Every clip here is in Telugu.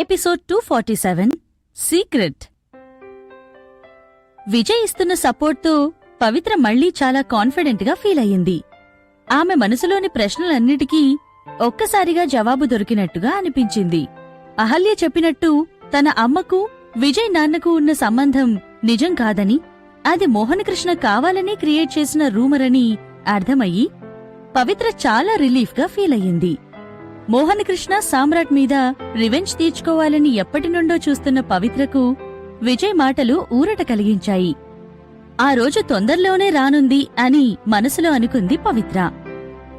Episode 247 secret. విజయ్ ఇస్తున్న సపోర్ట్తో పవిత్ర మళ్లీ చాలా కాన్ఫిడెంట్ గా ఫీల్ అయ్యింది. ఆమె మనసులోని ప్రశ్నలన్నిటికీ ఒక్కసారిగా జవాబు దొరికినట్టుగా అనిపించింది. అహల్య చెప్పినట్టు తన అమ్మకు విజయ్ నాన్నకు ఉన్న సంబంధం నిజం కాదని, అది మోహనకృష్ణ కావాలని క్రియేట్ చేసిన రూమర్ అని అర్థమయ్యి పవిత్ర చాలా రిలీఫ్ గా ఫీల్ అయ్యింది. మోహనకృష్ణ సామ్రాట్ మీద రివెంజ్ తీర్చుకోవాలని ఎప్పటినుండో చూస్తున్న పవిత్రకు విజయ్ మాటలు ఊరట కలిగించాయి. ఆ రోజు తొందరలోనే రానుంది అని మనసులో అనుకుంది పవిత్ర.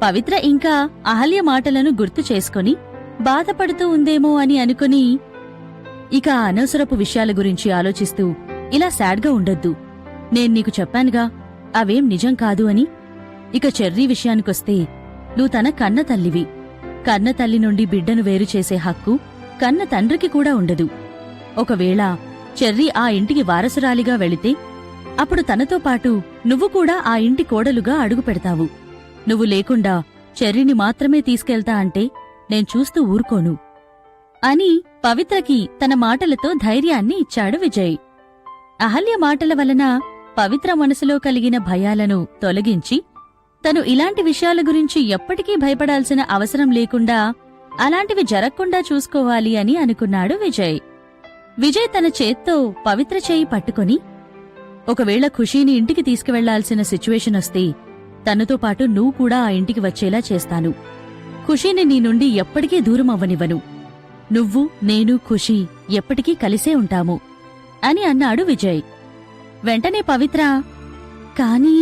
పవిత్ర ఇంకా అహల్య మాటలను గుర్తు చేసుకుని బాధపడుతూ ఉందేమో అని అనుకుని, ఇక అనవసరపు విషయాల గురించి ఆలోచిస్తూ ఇలా సాడ్గా ఉండొద్దు. నేను నీకు చెప్పానుగా అవేం నిజం కాదు అని. ఇక చెర్రీ విషయానికొస్తే, నువ్వు తన కన్న తల్లివి. కన్న తల్లి నుండి బిడ్డను వేరు చేసే హక్కు కన్న తండ్రికి కూడా ఉండదు. ఒకవేళ చెర్రీ ఆ ఇంటికి వారసురాలిగా వెళితే అప్పుడు తనతో పాటు నువ్వు కూడా ఆ ఇంటి కోడలుగా అడుగు పెడతావు. నువ్వు లేకుండా చెర్రీని మాత్రమే తీసుకెళ్తా అంటే నేను చూస్తూ ఊరుకోను అని పవిత్రకి తన మాటలతో ధైర్యాన్ని ఇచ్చాడు విజయ్. అహల్య మాటల వలన పవిత్ర మనసులో కలిగిన భయాలను తొలగించి, తను ఇలాంటి విషయాల గురించి ఎప్పటికీ భయపడాల్సిన అవసరం లేకుండా అలాంటివి జరగకుండా చూసుకోవాలి అని అనుకున్నాడు విజయ్. విజయ్ తన చేత్తో పవిత్ర చేయి పట్టుకుని, ఒకవేళ ఖుషీని ఇంటికి తీసుకువెళ్లాల్సిన సిచ్యువేషన్ వస్తే తనతో పాటు నువ్వు కూడా ఆ ఇంటికి వచ్చేలా చేస్తాను. ఖుషీని నీ నుండి ఎప్పటికీ దూరం అవ్వనివ్వను. నువ్వు, నేను, ఖుషీ ఎప్పటికీ కలిసే ఉంటాము అని అన్నాడు విజయ్. వెంటనే పవిత్ర, కానీ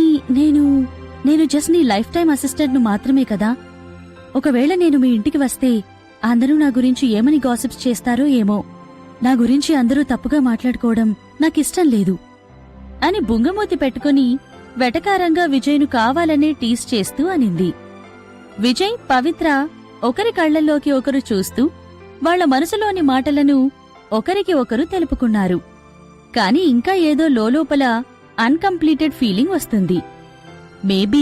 నేను జస్ట్ నీ లైఫ్ టైం అసిస్టెంట్ను మాత్రమే కదా. ఒకవేళ నేను మీ ఇంటికి వస్తే అందరూ నా గురించి ఏమని గాసిప్స్ చేస్తారో ఏమో. నా గురించి అందరూ తప్పుగా మాట్లాడుకోవడం నాకిష్టం లేదు అని బుంగమూతి పెట్టుకుని వెటకారంగా విజయ్ను కావాలనే టీస్ చేస్తూ అనింది. విజయ్, పవిత్ర ఒకరి కళ్లల్లోకి ఒకరు చూస్తూ వాళ్ల మనసులోని మాటలను ఒకరికి ఒకరు తెలుపుకున్నారు. కాని ఇంకా ఏదో లోలోపల అన్కంప్లీటెడ్ ఫీలింగ్ వస్తుంది. మేబీ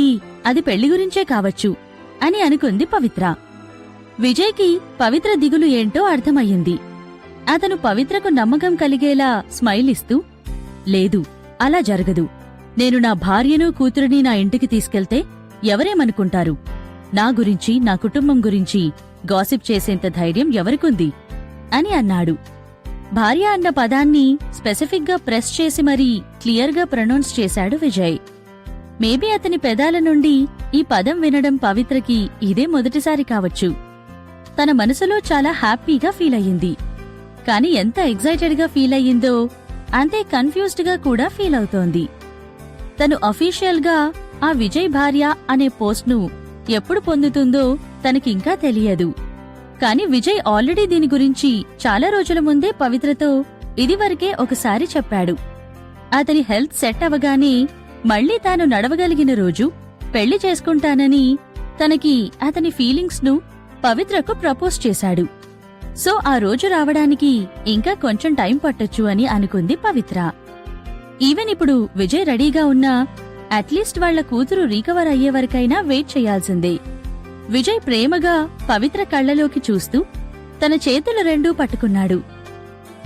అది పెళ్లి గురించే కావచ్చు అని అనుకుంది పవిత్ర. విజయ్కి పవిత్ర దిగులు ఏంటో అర్థమయ్యింది. అతను పవిత్రకు నమ్మకం కలిగేలా స్మైల్ ఇస్తూ, లేదు, అలా జరగదు. నేను నా భార్యను, కూతురిని నా ఇంటికి తీసుకెళ్తే ఎవరేమనుకుంటారు? నా గురించి, నా కుటుంబం గురించి గాసిప్ చేసేంత ధైర్యం ఎవరికుంది అని అన్నాడు. భార్య అన్న పదాన్ని స్పెసిఫిక్గా ప్రెస్ చేసి మరీ క్లియర్గా ప్రొనౌన్స్ చేశాడు విజయ్. మేబీ అతని పెదాల నుండి ఈ పదం వినడం పవిత్రకి ఇదే మొదటిసారి కావచ్చు. తన మనసులో చాలా హ్యాపీగా ఫీల్ అయ్యింది. కాని ఎంత ఎగ్జైటెడ్గా ఫీల్ అయ్యిందో అంతే కన్ఫ్యూజ్డ్గా కూడా ఫీల్ అవుతోంది. తను అఫీషియల్గా ఆ విజయ్ భార్య అనే పోస్ట్ను ఎప్పుడు పొందుతుందో తనకింకా తెలియదు. కాని విజయ్ ఆల్రెడీ దీని గురించి చాలా రోజుల ముందే పవిత్రతో ఇదివరకే ఒకసారి చెప్పాడు. అతని హెల్త్ సెట్ అవగానే మళ్లీ తాను నడవగలిగిన రోజు పెళ్లి చేసుకుంటానని తనకి అతని ఫీలింగ్స్ను పవిత్రకు ప్రపోజ్ చేశాడు. సో ఆ రోజు రావడానికి ఇంకా కొంచెం టైం పట్టొచ్చు అని అనుకుంది పవిత్ర. ఈవెన్ ఇప్పుడు విజయ్ రెడీగా ఉన్నా అట్లీస్ట్ వాళ్ల కూతురు రీకవర్ అయ్యేవరకైనా వెయిట్ చేయాల్సిందే. విజయ్ ప్రేమగా పవిత్ర కళ్లలోకి చూస్తూ తన చేతులు రెండూ పట్టుకున్నాడు.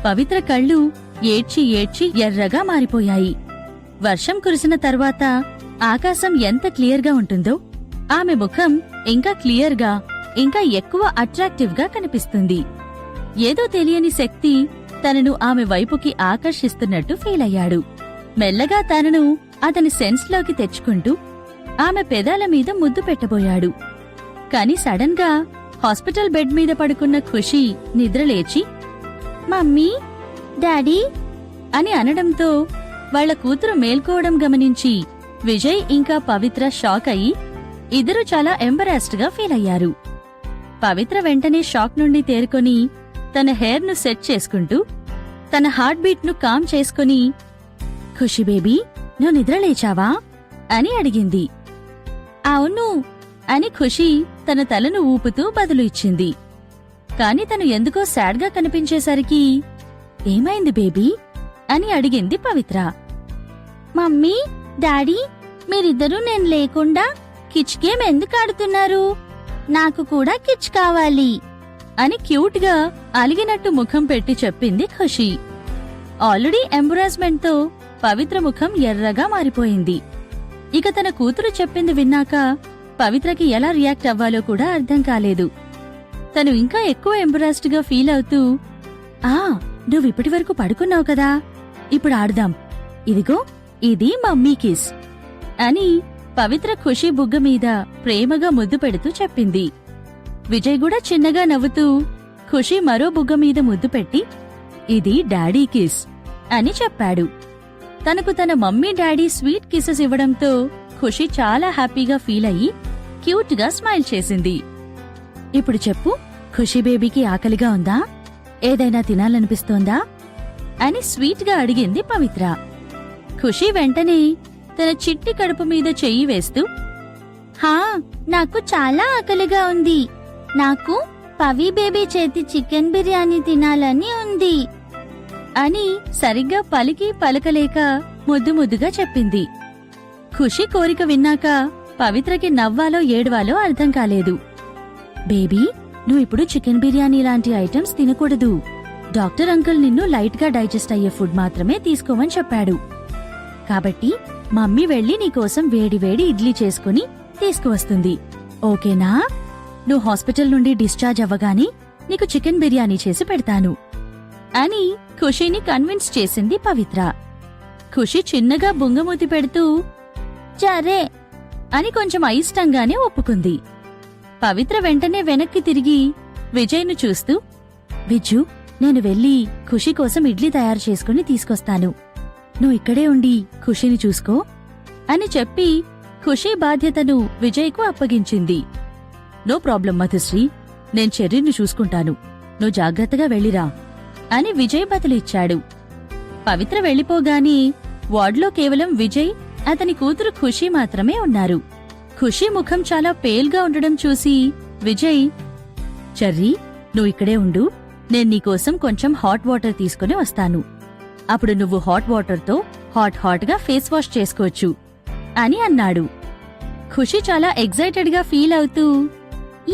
పవిత్ర కళ్ళు ఏడ్చి ఏడ్చి ఎర్రగా మారిపోయాయి. వర్షం కురిసిన తర్వాత ఆకాశం ఎంత క్లియర్గా ఉంటుందో ఆమె ముఖం ఇంకా క్లియర్గా, ఇంకా ఎక్కువ అట్రాక్టివ్గా కనిపిస్తుంది. ఏదో తెలియని శక్తి తనను ఆమె వైపుకి ఆకర్షిస్తున్నట్టు ఫీల్ అయ్యాడు. మెల్లగా తనను అతని సెన్స్లోకి తెచ్చుకుంటూ ఆమె పెదాల మీద ముద్దు పెట్టబోయాడు. కాని సడన్ గా హాస్పిటల్ బెడ్ మీద పడుకున్న ఖుషీ నిద్రలేచి, మమ్మీ, డాడీ అని అనడంతో వాళ్ల కూతురు మేల్కోవడం గమనించి విజయ్ ఇంకా పవిత్ర షాక్ అయ్యి ఇద్దరూ చాలా ఎంబరాస్డ్ గా ఫీల్ అయ్యారు. పవిత్ర వెంటనే షాక్ నుండి తేరుకొని తన హెయిర్ ను సెట్ చేసుకుంటూ తన హార్ట్ బీట్ ను కామ్ చేసుకుని, ఖుషీ బేబీ, నువ్వు నిద్రలేచావా అని అడిగింది. అవును అని ఖుషీ తన తలను ఊపుతూ బదులు ఇచ్చింది. కాని తను ఎందుకో సాడ్గా కనిపించేసరికి, ఏమైంది బేబీ అని అడిగింది పవిత్ర. మమ్మీ, డాడీ, మీరిద్దరూ నేను లేకుండా కిచ్ గేమ్ ఎందుకు ఆడుతున్నారు? నాకు కూడా కిచ్ కావాలి అని క్యూట్ గా అలిగినట్టు ముఖం పెట్టి చెప్పింది ఖుషి. ఆల్రెడీ ఎంబరాస్మెంట్ తో పవిత్ర ముఖం ఎర్రగా మారిపోయింది. ఇక తన కూతురు చెప్పింది విన్నాక పవిత్రకి ఎలా రియాక్ట్ అవ్వాలో కూడా అర్థం కాలేదు. తను ఇంకా ఎక్కువ ఎంబరాస్డ్ గా ఫీల్ అవుతూ, నువ్విప్పటి వరకు పడుకున్నావు కదా, ఇప్పుడు ఆడదాం, ఇదిగో ఇది మమ్మీ కిస్ అని పవిత్ర ఖుషి బుగ్గ మీద ప్రేమగా ముద్దు పెడుతూ చెప్పింది. విజయ్ కూడా చిన్నగా నవ్వుతూ ఖుషి మరో బుగ్గ మీద ముద్దు పెట్టి ఇది డాడీ కిస్ అని చెప్పాడు. తనకు తన మమ్మీ డాడీ స్వీట్ కిసెస్ ఇవ్వడంతో ఖుషి చాలా హ్యాపీగా ఫీల్ అయ్యి క్యూట్ గా స్మైల్ చేసింది. ఇప్పుడు చెప్పు, ఖుషి బేబీకి ఆకలిగా ఉందా, ఏదైనా తినాలనిపిస్తోందా అని స్వీట్ గా అడిగింది పవిత్ర. ఖుషి వెంటనే తన చిట్టి కడుపు మీద చెయ్యి వేస్తూ, నాకు చాలా ఆకలిగా ఉంది, నాకు పవి బేబీ చేతి చికెన్ బిర్యానీ తినాలని ఉంది అని సరిగ్గా పలికి పలకలేక ముద్దు ముద్దుగా చెప్పింది. ఖుషి కోరిక విన్నాక పవిత్రకి నవ్వాలో ఏడవాలో అర్థం కాలేదు. బేబీ, నువ్విప్పుడు చికెన్ బిర్యానీ లాంటి ఐటమ్స్ తినకూడదు. డాక్టర్ అంకుల్ నిన్ను లైట్ గా డైజెస్ట్ అయ్యే ఫుడ్ మాత్రమే తీసుకోమని చెప్పాడు. కాబట్టి మమ్మీ వెళ్లి నీకోసం వేడివేడి ఇడ్లీ చేసుకుని తీసుకువస్తుంది, ఓకేనా? నువ్వు హాస్పిటల్ నుండి డిశ్చార్జ్ అవ్వగానే నీకు చికెన్ బిర్యానీ చేసి పెడతాను అని ఖుషీని కన్విన్స్ చేసింది పవిత్ర. ఖుషి చిన్నగా బుంగమూతి పెడుతూ సరే అని కొంచెం అయిష్టంగానే ఒప్పుకుంది. పవిత్ర వెంటనే వెనక్కి తిరిగి విజయ్ను చూస్తూ, విజ్జు, నేను వెళ్లి ఖుషి కోసం ఇడ్లీ తయారు చేసుకుని తీసుకొస్తాను, నువ్వు ఇక్కడే ఉండి ఖుషిని చూసుకో అని చెప్పి ఖుషి బాధ్యతను విజయ్కు అప్పగించింది. నో ప్రాబ్లం మధుశ్రీ, నేను చెర్రీని చూసుకుంటాను, నువ్వు జాగ్రత్తగా వెళ్ళిరా అని విజయ్ బదులిచ్చాడు. పవిత్ర వెళ్లిపోగానే వార్డులో కేవలం విజయ్, అతని కూతురు ఖుషి మాత్రమే ఉన్నారు. ఖుషి ముఖం చాలా పేల్గా ఉండడం చూసి విజయ్, చెర్రీ, నువ్వు ఇక్కడే ఉండు, నేను నీకోసం కొంచెం హాట్ వాటర్ తీసుకుని వస్తాను, అప్పుడు నువ్వు హాట్ వాటర్తో హాట్ గా ఫేస్ వాష్ చేసుకోవచ్చు అని అన్నాడు. ఖుషి చాలా ఎగ్జైటెడ్ గా ఫీల్ అవుతూ,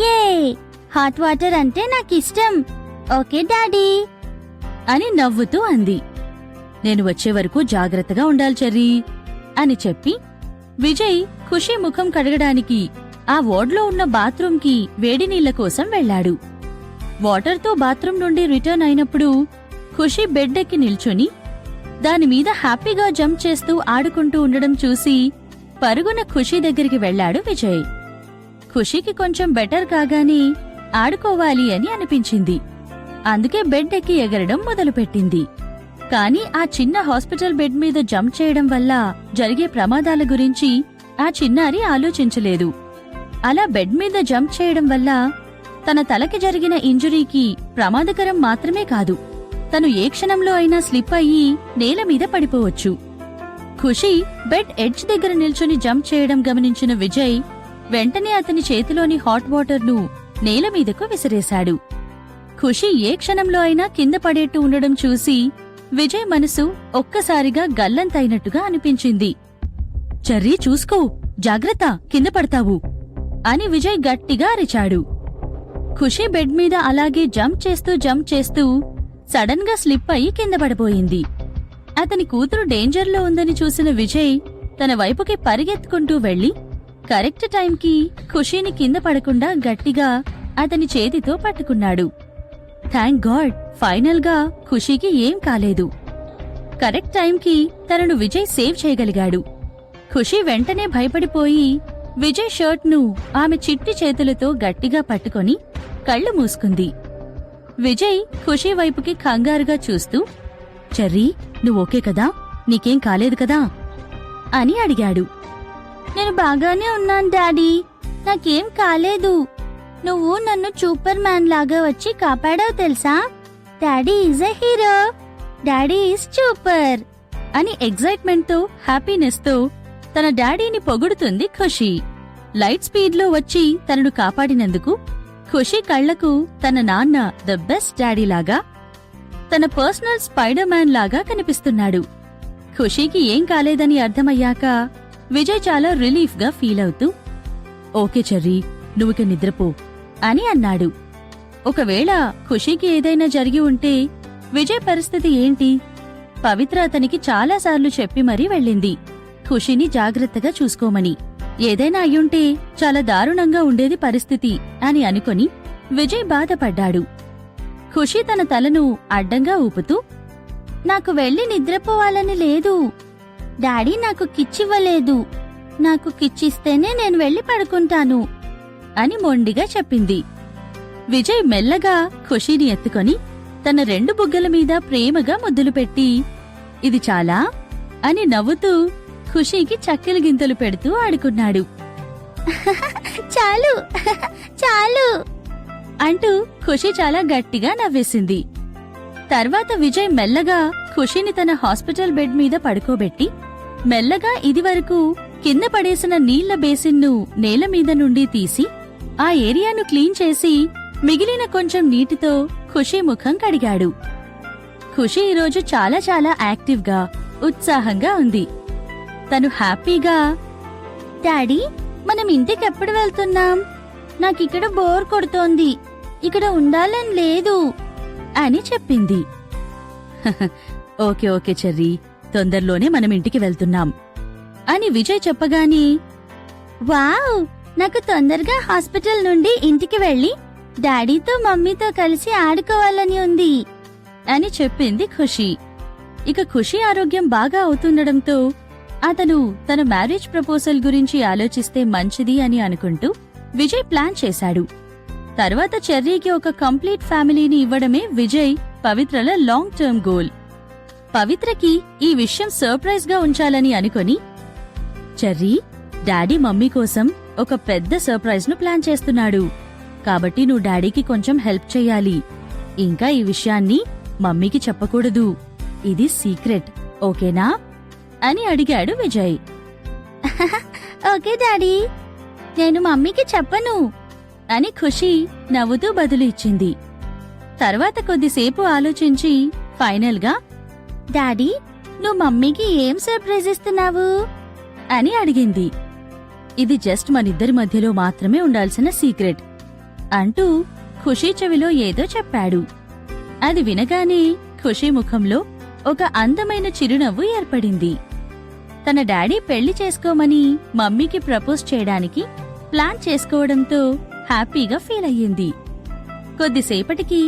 ఏ హాట్ వాటర్ అంటే నాకిష్టం, ఓకే డాడీ అని నవ్వుతూ అంది. నేను వచ్చే వరకు జాగ్రత్తగా ఉండాలి చెర్రీ అని చెప్పి విజయ్ ఖుషి ముఖం కడగడానికి ఆ వార్డ్లో ఉన్న బాత్రూంకి వేడి నీళ్ల కోసం వెళ్లాడు. వాటర్తో బాత్రూం నుండి రిటర్న్ అయినప్పుడు ఖుషి బెడ్ ఎక్కి నిల్చుని దానిమీద హ్యాపీగా జంప్ చేస్తూ ఆడుకుంటూ ఉండడం చూసి పరుగున ఖుషి దగ్గరికి వెళ్లాడు విజయ్. ఖుషికి కొంచెం బెటర్ కాగానే ఆడుకోవాలి అని అనిపించింది. అందుకే బెడ్ ఎక్కి ఎగరడం మొదలుపెట్టింది. కాని ఆ చిన్న హాస్పిటల్ బెడ్ మీద జంప్ చేయడం వల్ల జరిగే ప్రమాదాల గురించి ఆ చిన్నారి ఆలోచించలేదు. అలా బెడ్ మీద జంప్ చేయడం వల్ల తన తలకి జరిగిన ఇంజురీకి ప్రమాదకరం మాత్రమే కాదు, తను ఏ క్షణంలో అయినా స్లిప్ అయ్యి నేల మీద పడిపోవచ్చు. ఖుషి బెడ్ ఎడ్జ్ దగ్గర నిల్చుని జంప్ చేయడం గమనించిన విజయ్ వెంటనే అతని చేతిలోని హాట్ వాటర్ను నేల మీదకు విసిరేశాడు. ఖుషి ఏ క్షణంలో అయినా కింద పడేట్టు ఉండడం చూసి విజయ్ మనసు ఒక్కసారిగా గల్లంతైనట్టుగా అనిపించింది. చెర్రీ, చూసుకో, జాగ్రత్త, కింద పడతావు అని విజయ్ గట్టిగా అరిచాడు. ఖుషి బెడ్ మీద అలాగే జంప్ చేస్తూ సడన్ గా స్లిప్ అయి కింద పడిపోయింది. అతని కూతురు డేంజర్లో ఉందని చూసిన విజయ్ తన వైపుకి పరిగెత్తుకుంటూ వెళ్లి కరెక్ట్ టైంకి ఖుషీని కింద పడకుండా గట్టిగా అతని చేతితో పట్టుకున్నాడు. థ్యాంక్ గాడ్, ఫైనల్ గా ఖుషీకి ఏం కాలేదు. కరెక్ట్ టైంకి తనను విజయ్ సేవ్ చేయగలిగాడు. ఖుషి వెంటనే భయపడిపోయి విజయ్ షర్ట్ను ఆమె చిట్టి చేతులతో గట్టిగా పట్టుకొని కళ్ళు మూసుకుంది. విజయ్ ఖుషి వైపుకి కంగారుగా చూస్తూ, చెర్రీ, నువ్వోకే కదా, నీకేం కాలేదు కదా అని అడిగాడు. నేను బాగానే ఉన్నాను డాడీ, నాకేం కాలేదు, నువ్వు నన్ను సూపర్ మ్యాన్ లాగా వచ్చి కాపాడావు తెలుసా, daddy is a hero, daddy is super అని ఎగ్జైట్మెంట్ తో హ్యాపీనెస్ తో తన డాడీని పొగుడుతుంది ఖుషి. లైట్ స్పీడ్ లో వచ్చి తనను కాపాడినందుకు ఖుషి కళ్లకు తన నాన్న ద బెస్ట్ డాడీ లాగా, తన పర్సనల్ స్పైడర్ మ్యాన్ లాగా కనిపిస్తున్నాడు. ఖుషీకి ఏం కాలేదని అర్థమయ్యాక విజయ్ చాలా రిలీఫ్ గా ఫీల్ అవుతూ, ఓకే చెర్రీ, నువ్వుక నిద్రపో అని అన్నాడు. ఒకవేళ ఖుషీకి ఏదైనా జరిగి ఉంటే విజయ్ పరిస్థితి ఏంటి? పవిత్ర అతనికి చాలాసార్లు చెప్పి మరీ వెళ్ళింది ఖుషీని జాగ్రత్తగా చూసుకోమని. ఏదైనా అయ్యుంటే చాలా దారుణంగా ఉండేది పరిస్థితి అని అనుకొని విజయ్ బాధపడ్డాడు. ఖుషీ తన తలను అడ్డంగా ఊపుతూ, నాకు వెళ్ళి నిద్రపోవాలని లేదు. డాడీ నాకు కిచ్చివ్వలేదు. నాకు కిచ్చిస్తేనే నేను వెళ్ళి పడుకుంటాను అని మొండిగా చెప్పింది. విజయ్ మెల్లగా ఖుషీని ఎత్తుకొని తన 2 బుగ్గల మీద ప్రేమగా ముద్దులు పెట్టి, ఇది చాలా అని నవ్వుతూ ఖుషీకి చక్కెర గింతలు పెడుతూ ఆడుకున్నాడు. చాలు చాలు అంటూ ఖుషీ చాలా గట్టిగా నవ్వేసింది. తర్వాత విజయ్ మెల్లగా ఖుషీని తన హాస్పిటల్ బెడ్ మీద పడుకోబెట్టి మెల్లగా ఇదివరకు కింద పడేసిన నీళ్ల బేసిన్ను నేల మీద నుండి తీసి ఆ ఏరియాను క్లీన్ చేసి మిగిలిన కొంచెం నీటితో ఖుషీ ముఖం కడిగాడు. ఖుషీ ఈరోజు చాలా చాలా యాక్టివ్గా ఉత్సాహంగా ఉంది. తను హ్యాపీగా, డాడీ మనం ఇంటికెప్పుడు వెళ్తున్నాం? నాకిక్కడ బోర్ కొడుతోంది. ఇక్కడ ఉండాలని లేదు అని చెప్పింది. ఓకే ఓకే చెర్రీ, తొందరలోనే మనం ఇంటికి వెళ్తున్నాం అని విజయ్ చెప్పగానే, వావ్, నాకు తొందరగా హాస్పిటల్ నుండి ఇంటికి వెళ్లి డాడీతో మమ్మీతో కలిసి ఆడుకోవాలని ఉంది అని చెప్పింది ఖుషీ. ఇక ఖుషీ ఆరోగ్యం బాగా అవుతుండడంతో అతను తన మ్యారేజ్ ప్రపోజల్ గురించి ఆలోచిస్తే మంచిది అని అనుకుంటూ విజయ్ ప్లాన్ చేశాడు. తర్వాత చెర్రీకి ఒక కంప్లీట్ ఫ్యామిలీని ఇవ్వడమే విజయ్, పవిత్రల లాంగ్ టర్మ్ గోల్. పవిత్రకి ఈ విషయం సర్ప్రైజ్ గా ఉంచాలని అనుకొని, చెర్రీ, డాడీ మమ్మీ కోసం ఒక పెద్ద సర్ప్రైజ్ ను ప్లాన్ చేస్తున్నాడు. కాబట్టి నువ్వు డాడీకి కొంచెం హెల్ప్ చెయ్యాలి. ఇంకా ఈ విషయాన్ని మమ్మీకి చెప్పకూడదు. ఇది సీక్రెట్, ఓకేనా అని అడిగాడు విజయ్. ఓకే డాడీ, నేను మమ్మీకి చెప్పను అని ఖుషీ నవ్వుతూ బదులు ఇచ్చింది. తర్వాత కొద్దిసేపు ఆలోచించి ఫైనల్ గా, డాడీ నువ్వు మమ్మీకి ఏం సర్ప్రైజ్ ఇస్తున్నావు అని అడిగింది. ఇది జస్ట్ మనిద్దరి మధ్యలో మాత్రమే ఉండాల్సిన సీక్రెట్ అంటూ ఖుషీ చెవిలో ఏదో చెప్పాడు. అది వినగానే ఖుషీ ముఖంలో ఒక అందమైన చిరునవ్వు ఏర్పడింది. తన డాడీ పెళ్లి చేసుకోమని మమ్మీకి ప్రపోజ్ చేయడానికి ప్లాన్ చేసుకోవడంతో హ్యాపీగా ఫీల్ అయ్యింది. కొద్దిసేపటికి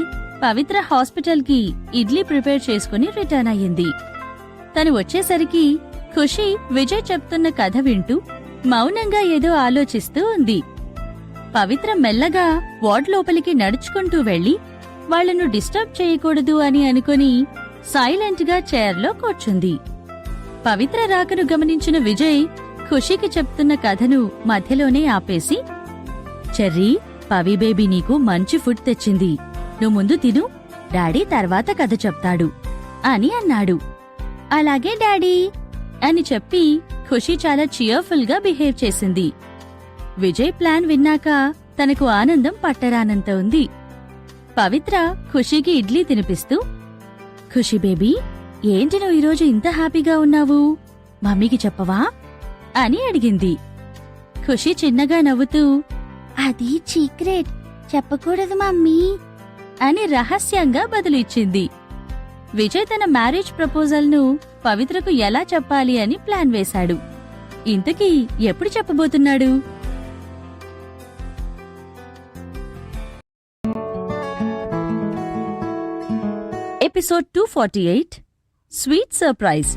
పవిత్ర హాస్పిటల్కి ఇడ్లీ ప్రిపేర్ చేసుకుని రిటర్న్ అయ్యింది. తను వచ్చేసరికి ఖుషీ విజయ్ చెప్తున్న కథ వింటూ మౌనంగా ఏదో ఆలోచిస్తూ ఉంది. పవిత్ర మెల్లగా వార్డ్ లోపలికి నడుచుకుంటూ వెళ్లి వాళ్లను డిస్టర్బ్ చేయకూడదు అని అనుకుని సైలెంట్ గా చైర్లో కూర్చుంది. పవిత్ర రాకను గమనించిన విజయ్ ఖుషీకి చెప్తున్న కథను మధ్యలోనే ఆపేసి, చెర్రీ, పవి బేబీ నీకు మంచి ఫుడ్ తెచ్చింది. నువ్వు ముందు తిను, డాడీ తర్వాత కథ చెప్తాడు అని అన్నాడు. అలాగే డాడీ అని చెప్పి ఖుషీ చాలా చియర్ఫుల్ గా బిహేవ్ చేసింది. విజయ్ ప్లాన్ విన్నాక తనకు ఆనందం పట్టరానంత ఉంది. పవిత్ర ఖుషీకి ఇడ్లీ తినిపిస్తూ, ఖుషీ బేబీ, ఏంటి నువ్వు ఈరోజు ఇంత హ్యాపీగా ఉన్నావు? మమ్మీకి చెప్పవా అని అడిగింది. ఖుషీ చిన్నగా నవ్వుతూ, అది సీక్రెట్, చెప్పకూడదు మమ్మీ అని రహస్యంగా బదులిచ్చింది. విజయ్ తన మ్యారేజ్ ప్రపోజల్ ను పవిత్రకు ఎలా చెప్పాలి అని ప్లాన్ వేశాడు. ఇంతకీ ఎప్పుడు చెప్పబోతున్నాడు? Episode 248 sweet surprise.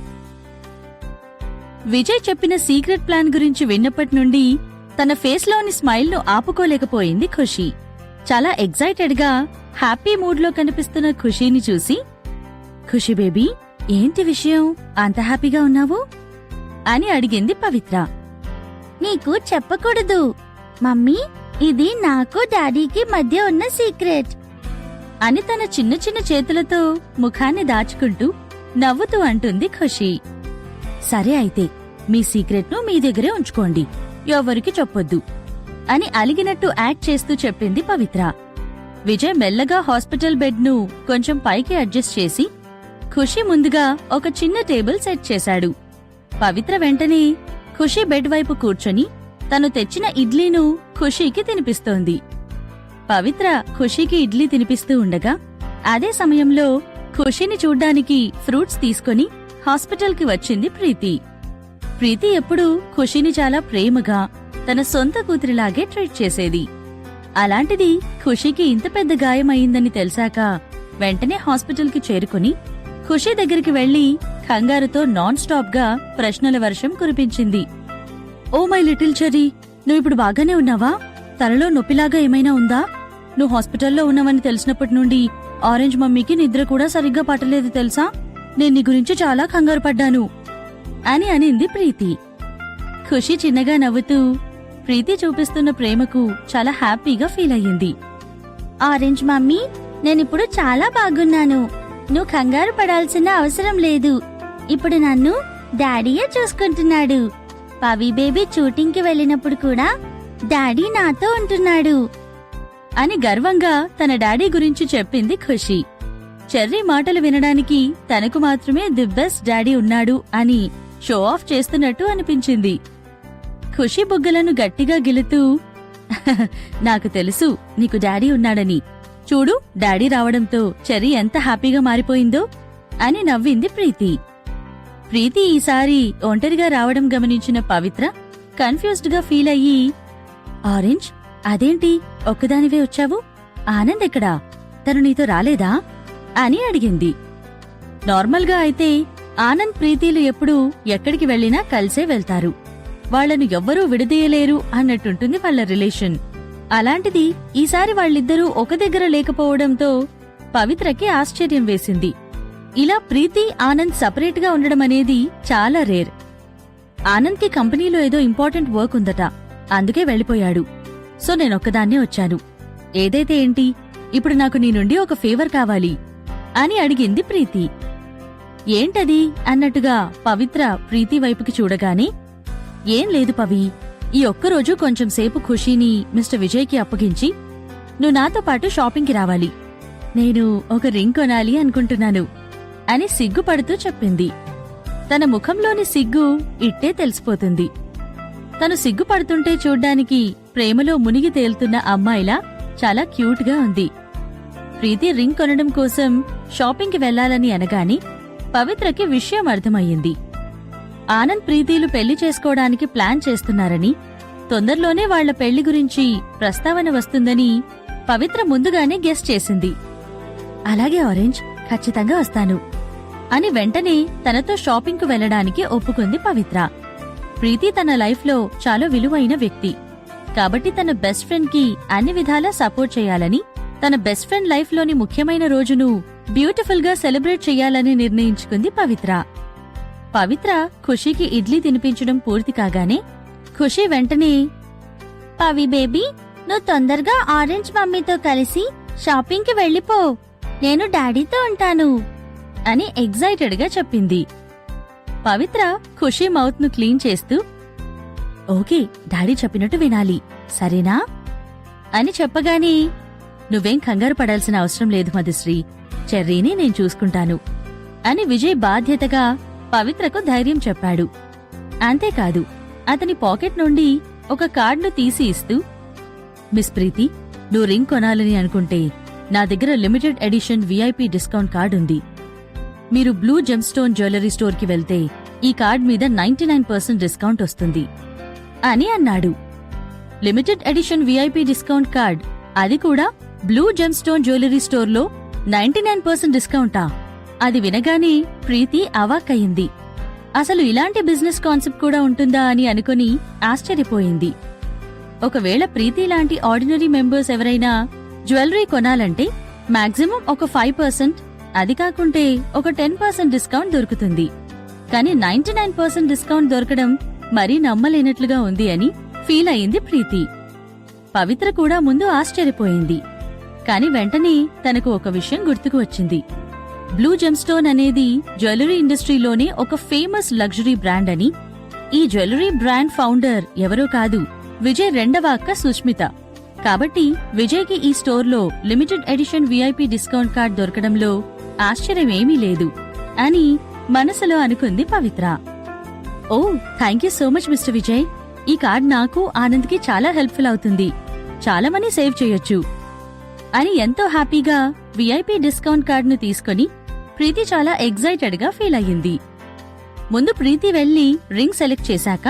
విజయ్ చెప్పిన సీక్రెట్ ప్లాన్ గురించి విన్నప్పటి నుండి తన ఫేస్లోని స్మైల్ ను ఆపుకోలేకపోయింది ఖుషీ. చాలా ఎగ్జైటెడ్ గా హ్యాపీ మూడ్ లో కనిపిస్తున్న ఖుషీని చూసి, ఖుషీ బేబీ, ఏంటి విషయం అంత హ్యాపీగా ఉన్నావు అని అడిగింది పవిత్ర. నీకు చెప్పకూడదు మమ్మీ, ఇది నాకు డాడీకి మధ్య ఉన్న సీక్రెట్ అని తన చిన్న చిన్న చేతులతో ముఖాన్ని దాచుకుంటూ నవ్వుతూ అంటుంది ఖుషీ. సరే అయితే మీ సీక్రెట్ ను మీ దగ్గరే ఉంచుకోండి, ఎవరికి చెప్పొద్దు అని అలిగినట్టు యాక్ట్ చేస్తూ చెప్పింది పవిత్ర. విజయ్ మెల్లగా హాస్పిటల్ బెడ్ ను కొంచెం పైకి అడ్జస్ట్ చేసి ఖుషీ ముందుగా ఒక చిన్న టేబుల్ సెట్ చేశాడు. పవిత్ర వెంటనే ఖుషీ బెడ్ వైపు కూర్చొని తను తెచ్చిన ఇడ్లీను ఖుషీకి తినిపిస్తోంది. పవిత్ర ఖుషీకి ఇడ్లీ తినిపిస్తూ ఉండగా అదే సమయంలో ఖుషీని చూడ్డానికి ఫ్రూట్స్ తీసుకొని హాస్పిటల్కి వచ్చింది ప్రీతి. ప్రీతి ఎప్పుడూ ఖుషీని చాలా ప్రేమగా తన సొంత కూతురిలాగే ట్రీట్ చేసేది. అలాంటిది ఖుషీకి ఇంత పెద్ద గాయమయ్యిందని తెలిసాక వెంటనే హాస్పిటల్కి చేరుకుని ఖుషీ దగ్గరికి వెళ్లి కంగారుతో నాన్ స్టాప్ గా ప్రశ్నల వర్షం కురిపించింది. ఓ మై లిటిల్ చెర్రీ, నువ్విప్పుడు బాగానే ఉన్నావా? తలలో నొప్పిలాగా ఏమైనా ఉందా? నువ్వు హాస్పిటల్లో ఉన్నావని తెలిసినప్పటి నుండి ఆరెంజ్ మమ్మీకి నిద్ర కూడా సరిగ్గా పట్టలేదు తెలుసా? నేను నీ గురించి చాలా కంగారు పడ్డాను అని అనింది ప్రీతి. ఖుషి చిన్నగా నవ్వుతూ ప్రీతి చూపిస్తున్న ప్రేమకు చాలా హ్యాపీగా ఫీల్ అయ్యింది. ఆరెంజ్ మమ్మీ, నేనిప్పుడు చాలా బాగున్నాను. నువ్వు కంగారు పడాల్సిన అవసరం లేదు. ఇప్పుడు నన్ను డాడీయే చూసుకుంటున్నాడు. పవి బేబీ షూటింగ్కి వెళ్ళినప్పుడు కూడా డాడీ నాతో ఉంటున్నాడు అని గర్వంగా తన డాడీ గురించి చెప్పింది ఖుషి. చెర్రీ మాటలు వినడానికి తనకు మాత్రమే ది బెస్ట్ డాడీ ఉన్నాడు అని షో ఆఫ్ చేస్తున్నట్టు అనిపించింది. ఖుషి బుగ్గలను గట్టిగా గిలుతూ నాకు తెలుసు నీకు డాడీ ఉన్నాడని. చూడు, డాడీ రావడంతో చెర్రీ ఎంత హ్యాపీగా మారిపోయిందో అని నవ్వింది ప్రీతి. ప్రీతి ఈసారి ఒంటరిగా రావడం గమనించిన పవిత్ర కన్ఫ్యూజ్డ్ గా ఫీల్ అయ్యి, ఆరెంజ్, అదేంటి ఒక్కదానివే వచ్చావు? ఆనంద్ ఎక్కడా? తను నీతో రాలేదా అని అడిగింది. నార్మల్గా అయితే ఆనంద్ ప్రీతిలు ఎప్పుడూ ఎక్కడికి వెళ్లినా కలిసే వెళ్తారు. వాళ్లను ఎవ్వరూ విడదీయలేరు అన్నట్టుంటుంది వాళ్ల రిలేషన్. అలాంటిది ఈసారి వాళ్ళిద్దరూ ఒక దగ్గర లేకపోవడంతో పవిత్రకి ఆశ్చర్యం వేసింది. ఇలా ప్రీతి ఆనంద్ సపరేట్ గా ఉండడం అనేది చాలా రేర్. ఆనంద్ కి కంపెనీలో ఏదో ఇంపార్టెంట్ వర్క్ ఉందట, అందుకే వెళ్లిపోయాడు. సో నేనొక్కదాన్నే వచ్చాను. ఏదైతే ఏంటి, ఇప్పుడు నాకు నీ నుండి ఒక ఫేవర్ కావాలి అని అడిగింది ప్రీతి. ఏంటది అన్నట్టుగా పవిత్ర ప్రీతి వైపుకి చూడగానే, ఏం లేదు పవి, ఈ ఒక్కరోజు కొంచెం సేపు ఖుషీని మిస్టర్ విజయ్కి అప్పగించి నువ్వు నాతో పాటు షాపింగ్కి రావాలి. నేను ఒక రింగ్ కొనాలి అనుకుంటున్నాను అని సిగ్గుపడుతూ చెప్పింది. తన ముఖంలోని సిగ్గు ఇట్టే తెలిసిపోతుంది. తను సిగ్గుపడుతుంటే చూడ్డానికి ప్రేమలో మునిగి తేలుతున్న అమ్మాయిలా చాలా క్యూట్గా ఉంది. ప్రీతి రింగ్ కొనడం కోసం షాపింగ్కి వెళ్లాలని అనగానే పవిత్రకి విషయం అర్థమయ్యింది. ఆనంద్ ప్రీతిలు పెళ్లి చేసుకోవడానికి ప్లాన్ చేస్తున్నారని, తొందరలోనే వాళ్ల పెళ్లి గురించి ప్రస్తావన వస్తుందని పవిత్ర ముందుగానే గెస్ చేసింది. అలాగే ఆరెంజ్, ఖచ్చితంగా వస్తాను అని వెంటనే తనతో షాపింగ్కు వెళ్లడానికి ఒప్పుకుంది పవిత్ర. ప్రీతి తన లైఫ్లో చాలా విలువైన వ్యక్తి కాబట్టి తన బెస్ట్ ఫ్రెండ్ కి అన్ని విధాలా సపోర్ట్ చేయాలని, తన బెస్ట్ ఫ్రెండ్ లైఫ్లోని ముఖ్యమైన రోజును బ్యూటిఫుల్ గా సెలబ్రేట్ చేయాలని నిర్ణయించుకుంది పవిత్ర. పవిత్ర ఖుషీకి ఇడ్లీ తినిపించడం పూర్తి కాగానే ఖుషీ వెంటనే, పవి బేబీ, నువ్వు తొందరగా ఆరెంజ్ మమ్మీతో కలిసి షాపింగ్కి వెళ్ళిపో, నేను డాడీతో ఉంటాను అని ఎగ్జైటెడ్ గా చెప్పింది. పవిత్ర ఖుషీ మౌత్ ను క్లీన్ చేస్తూ, ఓకే, డాడీ చెప్పినట్టు వినాలి, సరేనా అని చెప్పగానే, నువ్వేం కంగారు పడాల్సిన అవసరం లేదు మధుశ్రీ, చెర్రీని నేను చూసుకుంటాను అని విజయ్ బాధ్యతగా పవిత్రకు ధైర్యం చెప్పాడు. అంతేకాదు, అతని పాకెట్ నుండి ఒక కార్డును తీసి ఇస్తూ, మిస్ ప్రీతి, నువ్వు రింగ్ కొనాలని అనుకుంటే నా దగ్గర limited edition VIP discount card ఉంది. మీరు బ్లూ జెమ్స్టోన్ జ్యువెలరీ స్టోర్కి వెళ్తే ఈ కార్డ్ మీద 99% డిస్కౌంట్ వస్తుంది అని అన్నాడు. Limited edition VIP discount card, అది కూడా బ్లూ జెమ్స్టోన్ జ్యువెలరీ స్టోర్లో 99% డిస్కౌంటా? అది వినగానే ప్రీతి అవాక్కయింది. అసలు ఇలాంటి బిజినెస్ కాన్సెప్ట్ కూడా ఉంటుందా అని అనుకుని ఆశ్చర్యపోయింది. ఒకవేళ ప్రీతి లాంటి ఆర్డినరీ మెంబర్స్ ఎవరైనా జ్యువెలరీ కొనాలంటే మాక్సిమం ఒక 5%, అది కాకుంటే ఒక 10% డిస్కౌంట్ దొరుకుతుంది. కానీ 99% డిస్కౌంట్ దొరకడం మరీ నమ్మలేనట్లుగా ఉంది అని ఫీల్ అయింది ప్రీతి. పవిత్ర కూడా ముందు ఆశ్చర్యపోయింది. కాని వెంటనే తనకు ఒక విషయం గుర్తుకు వచ్చింది. బ్లూ జెమ్స్టోన్ అనేది జ్యువెలరీ ఇండస్ట్రీలోనే ఒక ఫేమస్ లగ్జరీ బ్రాండ్ అని. ఈ జ్యువెలరీ బ్రాండ్ ఫౌండర్ ఎవరో కాదు, విజయ్ రెండవ అక్క సుష్మిత. కాబట్టి విజయ్కి ఈ స్టోర్లో limited edition VIP discount card దొరకడంలో ఆశ్చర్యమేమీ లేదు అని మనసులో అనుకుంది Pavitra. Oh, thank you so much mister Vijay. ఈ కార్డ్ నాకు ఆనంద్కి చాలా హెల్ప్ఫుల్ అవుతుంది. చాలా మనీ సేవ్ చేయొచ్చు. అని ఎంతో హ్యాపీగా విఐపి డిస్కౌంట్ కార్డును తీసుకుని ప్రీతి చాలా ఎగ్జైటెడ్ గా ఫీల్ అయ్యింది. ముందు ప్రీతి వెళ్లి రింగ్ సెలెక్ట్ చేశాక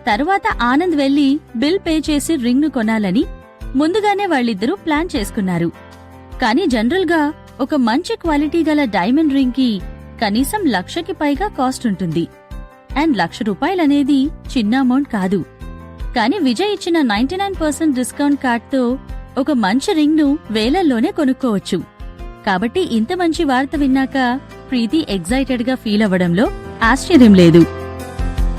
తరువాత ఆనంద్ వెళ్లి బిల్ పే చేసి రింగ్ ను కొనాలని ముందుగానే వాళ్ళిద్దరూ ప్లాన్ చేసుకున్నారు. కానీ జనరల్ గా ఒక మంచి క్వాలిటీ గల డైమండ్ రింగ్ కి కనీసం 1,00,000కి పైగా కాస్ట్ ఉంటుంది. అండ్ 1,00,000 రూపాయలనేది చిన్న అమౌంట్ కాదు. కానీ విజయ్ ఇచ్చిన 99% డిస్కౌంట్ కార్డ్తో ఒక మంచి రింగ్ ను వేలల్లోనే కొనుక్కోవచ్చు. కాబట్టి ఇంత మంచి వార్త విన్నాక ప్రీతి ఎగ్జైటెడ్ గా ఫీల్ అవ్వడంలో ఆశ్చర్యం లేదు.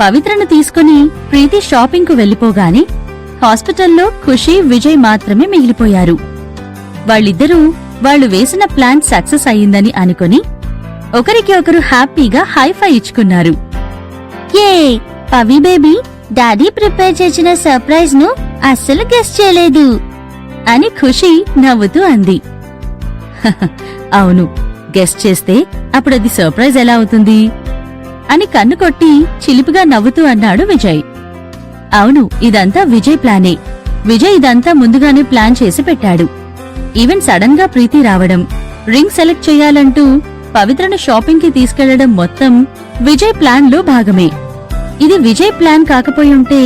పవిత్రను తీసుకుని ప్రీతి షాపింగ్ కు వెళ్లిపోగానే హాస్పిటల్లో ఖుషి, విజయ్ మాత్రమే మిగిలిపోయారు. వాళ్ళిద్దరూ వాళ్లు వేసిన ప్లాన్ సక్సెస్ అయ్యిందని అనుకుని ఒకరికి ఒకరు హ్యాపీగా హైఫై ఇచ్చుకున్నారు. ఏ పవి బేబీ, డాడీ ప్రిపేర్ చేసిన సర్ప్రైజ్ ను అస్సలు గెస్ చేయలేదు అని ఖుషి నవ్వుతూ అంది. అవును, గెస్ చేస్తే అప్పుడది సర్ప్రైజ్ ఎలా అవుతుంది అని కన్ను కొట్టి చిలిపిగా నవ్వుతూ అన్నాడు విజయ్. అవును, ఇదంతా విజయ్ ప్లానే. విజయ్ ఇదంతా ముందుగానే ప్లాన్ చేసి పెట్టాడు. ఈవెన్ సడన్ గా ప్రీతి రావడం, రింగ్ సెలెక్ట్ చేయాలంటూ పవిత్రను షాపింగ్ కి తీసుకెళ్లడం మొత్తం విజయ్ ప్లాన్ లో భాగమే. ఇది విజయ్ ప్లాన్ కాకపోయుంటే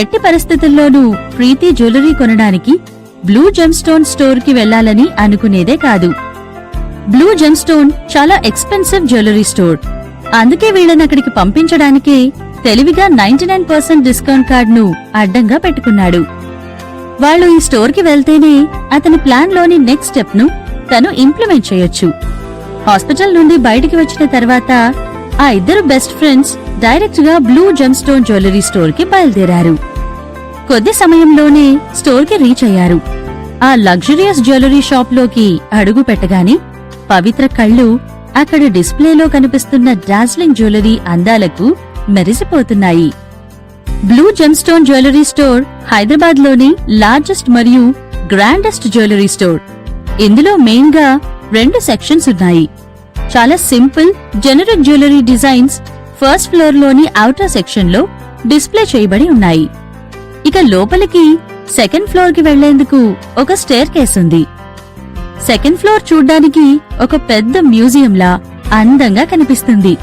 ఎట్టి పరిస్థితుల్లోనూ ప్రీతి జ్యువెలరీ కొనడానికి బ్లూ జెమ్ స్టోన్ స్టోర్ కి వెళ్లాలని అనుకునేదే కాదు. బ్లూ జెమ్ స్టోన్ చాలా ఎక్స్పెన్సివ్ జ్యువెలరీ స్టోర్. అందుకే వీళ్ళనక్కడికి పంపించడానికే తెలివిగా 99% డిస్కౌంట్ కార్డును అడ్డంగా పెట్టుకున్నాడు. వాళ్లు ఈ స్టోర్ కి వెళ్తేనే అతని ప్లాన్ లోని నెక్స్ట్ స్టెప్ ను తను ఇంప్లిమెంట్ చేయొచ్చు. హాస్పిటల్ నుండి బయటికి వచ్చిన తర్వాత ఆ ఇద్దరు బెస్ట్ ఫ్రెండ్స్ డైరెక్ట్ గా blue gem stone jewellery store కి బయలుదేరారు. కొద్ది సమయంలోనే స్టోర్ కి రీచ్ అయ్యారు. ఆ లగ్జరియస్ జ్యువెలరీ షాప్ లోకి అడుగు పెట్టగానే పవిత్ర కళ్ళు అక్కడ డిస్ప్లేలో కనిపిస్తున్న డార్జిలింగ్ జ్యువెలరీ అందాలకు మెరిసిపోతున్నాయి. Blue gem stone jewellery store Hyderabad లోని లార్జెస్ట్ మరియు గ్రాండెస్ట్ జ్యువెలరీ స్టోర్. ఇందులో మెయిన్ గా 2 సెక్షన్స్ ఉన్నాయి. చాలా simple generic jewellery designs first floor లోని ఔటర్ సెక్షన్ లో డిస్ప్లే చేయబడి ఉన్నాయి. ఇక లోపలికి సెకండ్ ఫ్లోర్ కి వెళ్లేందుకు ఒక స్టేర్ కేస్ ఉంది. సెకండ్ ఫ్లోర్ చూడ్డానికి ఒక పెద్ద మ్యూజియంలా అందంగా కనిపిస్తుంది.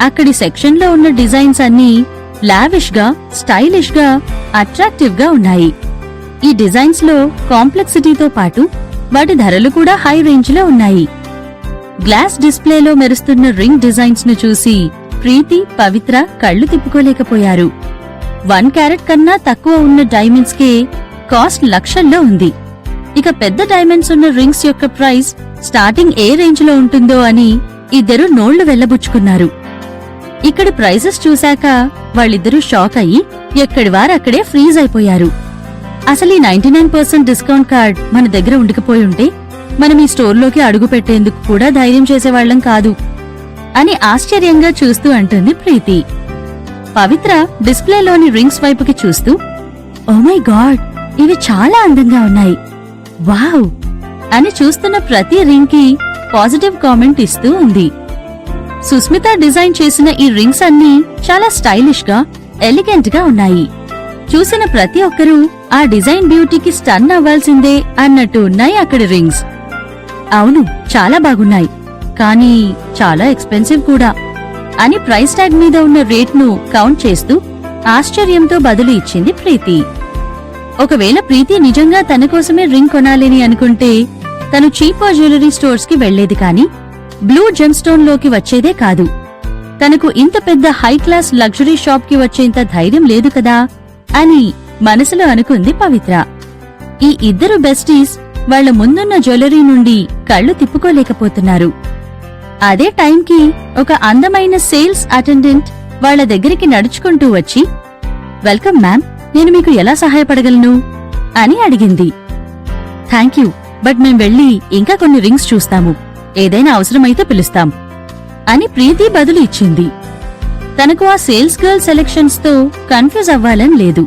అక్కడి సెక్షన్ లో ఉన్న డిజైన్స్ అన్నీ లావిష్ గా, స్టైలిష్ గా, అట్రాక్టివ్ గా ఉన్నాయి. ఈ డిజైన్స్ లో కాంప్లెక్సిటీతో పాటు వాటి ధరలు కూడా హై రేంజ్ లో ఉన్నాయి. గ్లాస్ డిస్ప్లేలో మెరుస్తున్న రింగ్ డిజైన్స్ ను చూసి ప్రీతి, పవిత్ర కళ్లు తిప్పుకోలేకపోయారు. 1 క్యారెట్ కన్నా తక్కువ ఉన్న డైమండ్స్ కే కాస్ట్ లక్షల్లో ఉంది. ఇక పెద్ద డైమండ్స్ ఉన్న రింగ్స్ యొక్క ప్రైస్ స్టార్టింగ్ ఏ రేంజ్ లో ఉంటుందో అని ఇద్దరు నోళ్లు వెళ్లబుచ్చుకున్నారు. ఇక్కడి ప్రైసెస్ చూశాక వాళ్ళిద్దరూ షాక్ అయ్యి ఎక్కడి వారక్కడే ఫ్రీజ్ అయిపోయారు. అసలు ఈ 99% డిస్కౌంట్ కార్డ్ మన దగ్గర ఉండకపోయుంటే మనం ఈ స్టోర్లోకి అడుగు పెట్టేందుకు కూడా ధైర్యం చేసేవాళ్లం కాదు అని ఆశ్చర్యంగా చూస్తూ అంటుంది ప్రీతి. పవిత్ర డిస్ప్లేలోని రింగ్స్ వైపుకి చూస్తూ, ఓ మై గాడ్, ఇవి చాలా అందంగా ఉన్నాయి, వావ్ అని చూస్తున్న ప్రతి రింగ్ కి పాజిటివ్ కామెంట్ ఇస్తూ ఉంది. సుస్మిత డిజైన్ చేసిన ఈ రింగ్స్ అన్నీ చాలా స్టైలిష్ గా, ఎలిగెంట్ గా ఉన్నాయి. చూసిన ప్రతి ఒక్కరూ ఆ డిజైన్ బ్యూటీకి స్టన్ అవ్వాల్సిందే అన్నట్టు ఉన్నాయి అక్కడి రింగ్స్. అవును, చాలా బాగున్నాయి, కానీ చాలా ఎక్స్పెన్సివ్ కూడా అని ప్రైస్ ట్యాగ్ మీద ఉన్న రేట్ను కౌంట్ చేస్తూ ఆశ్చర్యంతో బదులు ఇచ్చింది ప్రీతి. ఒకవేళ ప్రీతి నిజంగా తన కోసమే రింగ్ కొనాలని అనుకుంటే తను చీపర్ జ్యువెలరీ స్టోర్స్ కి వెళ్లేది కాని బ్లూ జెమ్ స్టోన్ లోకి వచ్చేదే కాదు. తనకు ఇంత పెద్ద హై క్లాస్ లగ్జరీ షాప్ కి వచ్చేంత ధైర్యం లేదు కదా అని మనసులో అనుకుంది పవిత్ర. ఈ ఇద్దరు బెస్టీస్ వాళ్ల ముందున్న జ్యువెలరీ నుండి కళ్లు తిప్పుకోలేకపోతున్నారు. అదే టైంకి ఒక అందమైన సేల్స్ అటెండెంట్ వాళ్ల దగ్గరికి నడుచుకుంటూ వచ్చి, వెల్కమ్ మ్యామ్, నేను మీకు ఎలా సహాయపడగలను అని అడిగింది. థాంక్యూ, బట్ మేం వెళ్లి ఇంకా కొన్ని రింగ్స్ చూస్తాము, ఏదైనా అవసరమైతే పిలుస్తాం అని ప్రీతి బదులు ఇచ్చింది. తనకు ఆ సేల్స్ గర్ల్ సెలెక్షన్స్ తో కన్ఫ్యూజ్ అవ్వాలని లేదు.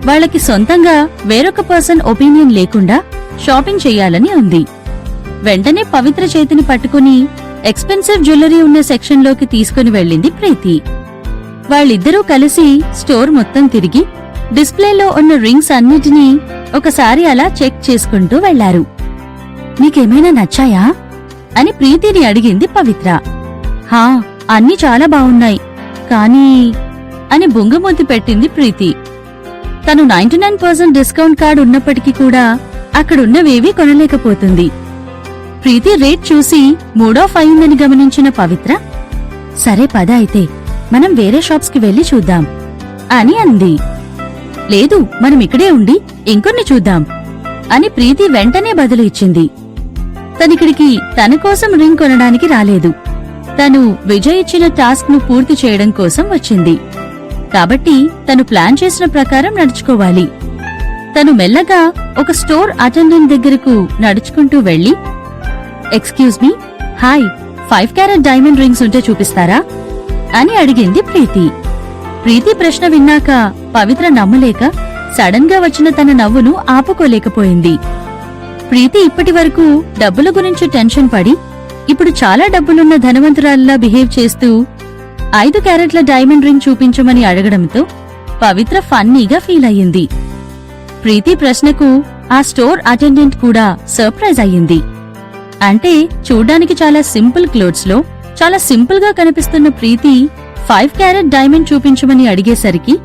వాళ్లకి సొంతంగా వేరొక పర్సన్ ఒపీనియన్ లేకుండా షాపింగ్ చెయ్యాలని ఉంది. వెంటనే పవిత్ర చేతిని పట్టుకుని ఎక్స్పెన్సివ్ జ్యువెలరీ ఉన్న సెక్షన్లోకి తీసుకుని వెళ్ళింది ప్రీతి. వాళ్ళిద్దరూ కలిసి స్టోర్ మొత్తం తిరిగి డిస్ప్లేలో ఉన్న రింగ్స్ అన్నిటినీ ఒకసారి అలా చెక్ చేసుకుంటూ వెళ్లారు. నీకేమైనా నచ్చాయా అని ప్రీతిని అడిగింది పవిత్ర. హా, అన్నీ చాలా బావున్నాయి, కానీ అని బుంగమూతి పెట్టింది ప్రీతి. తను 99% డిస్కౌంట్ కార్డు ఉన్నప్పటికీ కూడా అక్కడున్నవేవీ కొనలేకపోతుంది. ప్రీతి రేట్ చూసి మూడోఫ్ అయిందని గమనించిన పవిత్ర, సరే పద అయితే మనం వేరే షాప్స్కి వెళ్లి చూద్దాం అని అంది. లేదు, మనం ఇక్కడే ఉండి ఇంకొన్ని చూద్దాం అని ప్రీతి వెంటనే బదులు ఇచ్చింది. తనిక్కడికి తన కోసం రింగ్ కొనడానికి రాలేదు. తను విజయ్ ఇచ్చిన టాస్క్ ను పూర్తి చేయడం కోసం వచ్చింది. కాబట్టి తను ప్లాన్ చేసిన ప్రకారం నడుచుకోవాలి. తను మెల్లగా ఒక స్టోర్ అటెండెంట్ దగ్గరకు నడుచుకుంటూ వెళ్లి, excuse me, hi, 5 carrot diamond rings ఉంటే చూపిస్తారా అని అడిగింది ప్రీతి. ప్రీతి ప్రశ్న విన్నాక పవిత్ర నమ్మలేక సడన్ గా వచ్చిన తన నవ్వును ఆపుకోలేకపోయింది. ప్రీతి ఇప్పటి వరకు డబ్బుల గురించి టెన్షన్ పడి ఇప్పుడు చాలా డబ్బులున్న ధనవంతురాలిలా బిహేవ్ చేస్తూ 5 క్యారెట్ల డైమండ్ రింగ్ చూపించమని అడగడంతో పవిత్ర ఫన్నీగా ఫీల్ అయ్యింది. ప్రీతి ప్రశ్నకు ఆ స్టోర్ అటెండెంట్ కూడా సర్ప్రైజ్ అయ్యింది. అంటే చూడ్డానికి చాలా సింపుల్ క్లోత్స్ లో చాలా సింపుల్ గా కనిపిస్తున్న ప్రీతి 5 క్యారెట్ డైమండ్ చూపించమని అడిగేసరికి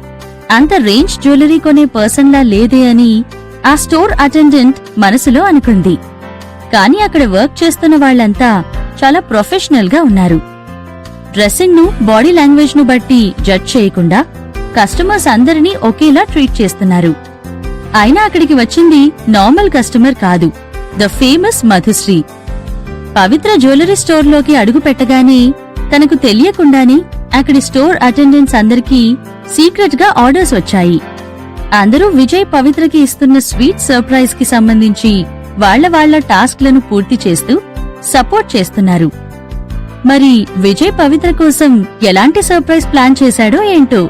అంత రేంజ్ జ్యువెలరీ కొనే పర్సన్లా లేదే అని ఆ స్టోర్ అటెండెంట్ మనసులో అనుకుంది. కానీ అక్కడ వర్క్ చేస్తున్న వాళ్లంతా చాలా ప్రొఫెషనల్ గా ఉన్నారు. డ్రెస్సింగ్ ను, బాడీ లాంగ్వేజ్ ను బట్టి జడ్జ్ చేయకుండా కస్టమర్స్ అందరినీ ఒకేలా ట్రీట్ చేస్తున్నారు. అయినా అక్కడికి వచ్చింది నార్మల్ కస్టమర్ కాదు, the famous Madhushree. Pavitra jewellery స్టోర్లోకి అడుగు పెట్టగానే తనకు తెలియకుండానే అక్కడి స్టోర్ అటెండెంట్స్ అందరికీ సీక్రెట్ గా ఆర్డర్స్ వచ్చాయి. అందరూ విజయ్ పవిత్రకి ఇస్తున్న స్వీట్ సర్ప్రైజ్ కి సంబంధించి వాళ్ల టాస్క్లను పూర్తి చేస్తూ సపోర్ట్ చేస్తున్నారు. మరి విజయ్ పవిత్ర కోసం ఎలాంటి సర్ప్రైజ్ ప్లాన్ చేశాడో ఏంటో.